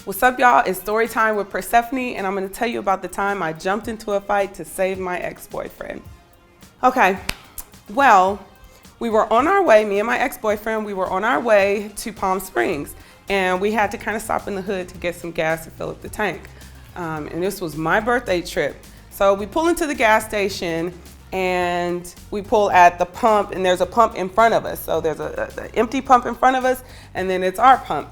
What's up, y'all? It's story time with Pershephanii, and I'm going to tell you about the time I jumped into a fight to save my ex-boyfriend. Okay, well, we were on our way, me and my ex-boyfriend, we were on our way to Palm Springs, and we had to kind of stop in the hood to get some gas to fill up the tank. And this was my birthday trip. So we pull into the gas station, and we pull at the pump, and there's a pump in front of us. So there's an empty pump in front of us, and then it's our pump.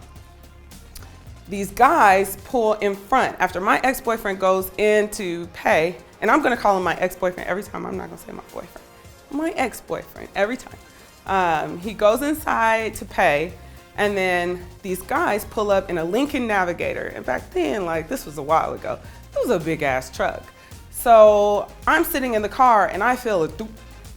These guys pull in front after my ex-boyfriend goes in to pay, and I'm gonna call him my ex-boyfriend every time. I'm not gonna say my boyfriend. My ex-boyfriend, every time. He goes inside to pay, and then these guys pull up in a Lincoln Navigator. And back then, like, this was a while ago, it was a big ass truck. So I'm sitting in the car and I feel a doop,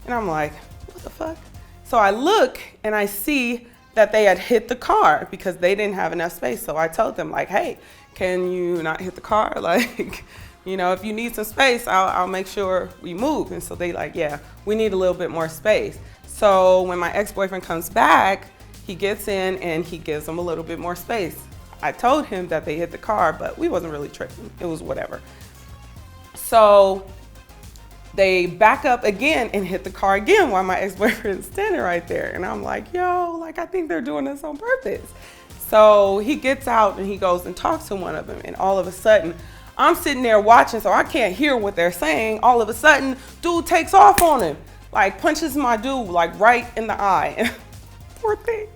and I'm like, what the fuck? So I look and I see that they had hit the car because they didn't have enough space. So I told them, like, hey, can you not hit the car? Like, you know, if you need some space, I'll make sure we move. And so they like, yeah, we need a little bit more space. So when my ex-boyfriend comes back, he gets in and he gives them a little bit more space. I told him that they hit the car, but we wasn't really tripping. It was whatever. So they back up again and hit the car again while my ex-boyfriend's standing right there. And I'm like, yo, like, I think they're doing this on purpose. So he gets out and he goes and talks to one of them. And all of a sudden, I'm sitting there watching, so I can't hear what they're saying. All of a sudden, dude takes off on him, like punches my dude like right in the eye. Poor thing.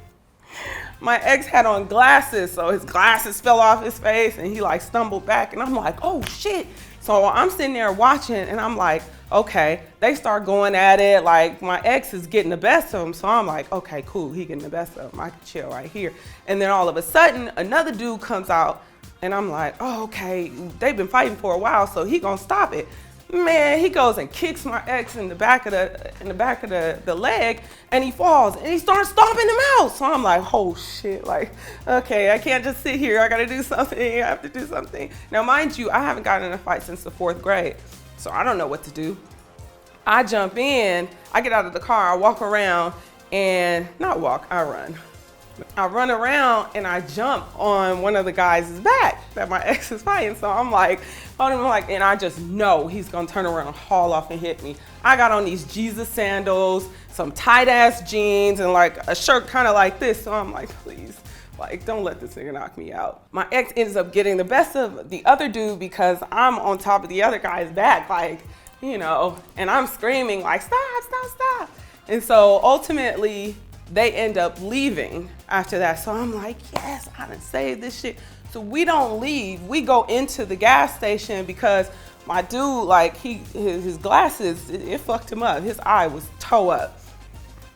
My ex had on glasses, so his glasses fell off his face and he like stumbled back, and I'm like, oh shit. So I'm sitting there watching and I'm like, okay, they start going at it, like my ex is getting the best of him. So I'm like, okay, cool, he getting the best of him, I can chill right here. And then all of a sudden, another dude comes out and I'm like, oh, okay, they've been fighting for a while, so he gonna stop it. Man, he goes and kicks my ex in the back of the leg, and he falls and he starts stomping him out. So I'm like, oh shit, like, okay, I can't just sit here. I gotta do something. I have to do something. Now, mind you, I haven't gotten in a fight since the 4th grade, so I don't know what to do. I jump in, I get out of the car, I walk around, and not walk, I run. I run around and I jump on one of the guys' back that my ex is fighting. So I'm like, and I just know he's gonna turn around and haul off and hit me. I got on these Jesus sandals, some tight ass jeans, and like a shirt kind of like this. So I'm like, please, like, don't let this nigga knock me out. My ex ends up getting the best of the other dude because I'm on top of the other guy's back, like, you know, and I'm screaming like, stop, stop, stop. And so ultimately, they end up leaving after that. So I'm like, yes, I done saved this shit. So we don't leave. We go into the gas station because my dude, like, his glasses, it fucked him up. His eye was toe up.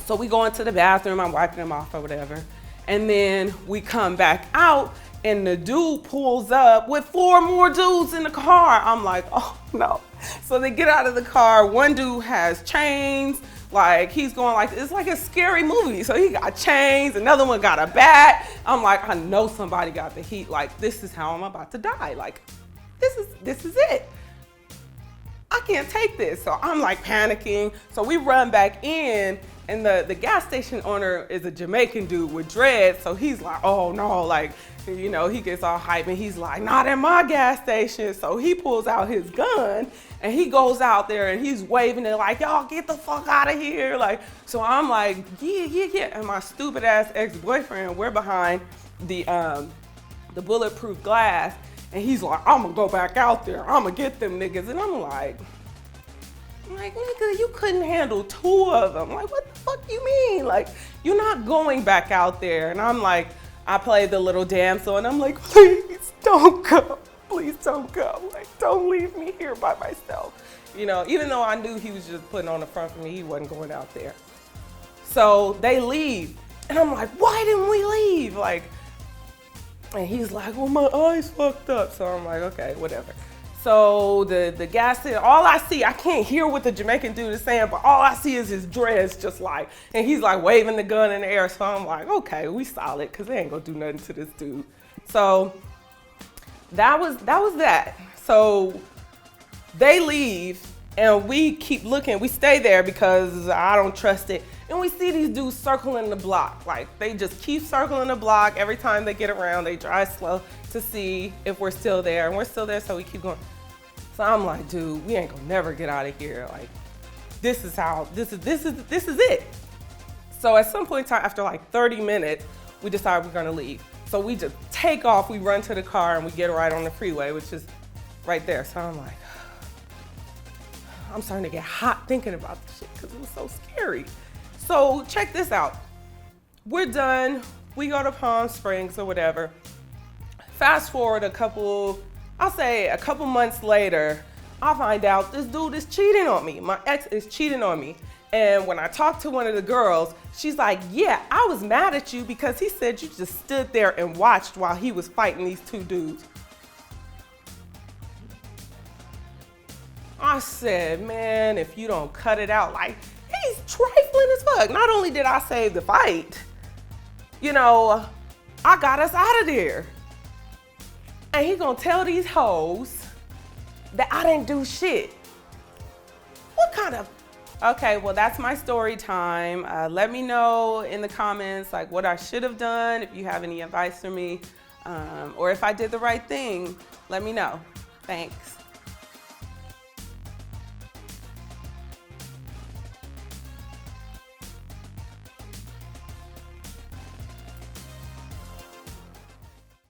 So we go into the bathroom, I'm wiping him off or whatever. And then we come back out and the dude pulls up with 4 more dudes in the car. I'm like, oh no. So they get out of the car. One dude has chains. Like, he's going like, it's like a scary movie. So he got chains, another one got a bat. I'm like, I know somebody got the heat. Like, this is how I'm about to die. Like, this is it. I can't take this. So I'm like panicking. So we run back in, and the gas station owner is a Jamaican dude with dreads. So he's like, oh no, like, you know, he gets all hype and he's like, not in my gas station. So he pulls out his gun and he goes out there and he's waving it like, y'all get the fuck out of here. Like, so I'm like, yeah. And my stupid ass ex-boyfriend, we're behind the bulletproof glass. And he's like, I'm gonna go back out there. I'm gonna get them niggas. And I'm like, nigga, you couldn't handle 2 of them. Like, what the fuck you mean? Like, you're not going back out there. And I'm like, I play the little damsel and I'm like, please don't go. Please don't go. Like, don't leave me here by myself. You know, even though I knew he was just putting on the front for me, he wasn't going out there. So they leave. And I'm like, why didn't we leave? Like, and he's like, well, my eyes fucked up. So I'm like, okay, whatever. So the gas station, all I see, I can't hear what the Jamaican dude is saying, but all I see is his dress just like, and he's like waving the gun in the air. So I'm like, okay, we solid, because they ain't gonna do nothing to this dude. So that was that. So they leave and we keep looking, we stay there because I don't trust it. And we see these dudes circling the block. Like, they just keep circling the block. Every time they get around, they drive slow to see if we're still there. And we're still there, so we keep going. So I'm like, dude, we ain't gonna never get out of here. Like, this is it. So at some point in time, after like 30 minutes, we decide we're gonna leave. So we just take off, we run to the car, and we get right on the freeway, which is right there. So I'm like, I'm starting to get hot thinking about this shit because it was so scary. So check this out. We're done. We go to Palm Springs or whatever. Fast forward a couple months later, I find out this dude is cheating on me. My ex is cheating on me. And when I talked to one of the girls, she's like, yeah, I was mad at you because he said you just stood there and watched while he was fighting these two dudes. I said, man, if you don't cut it out, like, he's trifling as fuck. Not only did I save the fight, you know, I got us out of there. And he gonna tell these hoes that I didn't do shit. What kind of... Okay, well, that's my story time. Let me know in the comments, like, what I should have done, if you have any advice for me, or if I did the right thing, let me know. Thanks.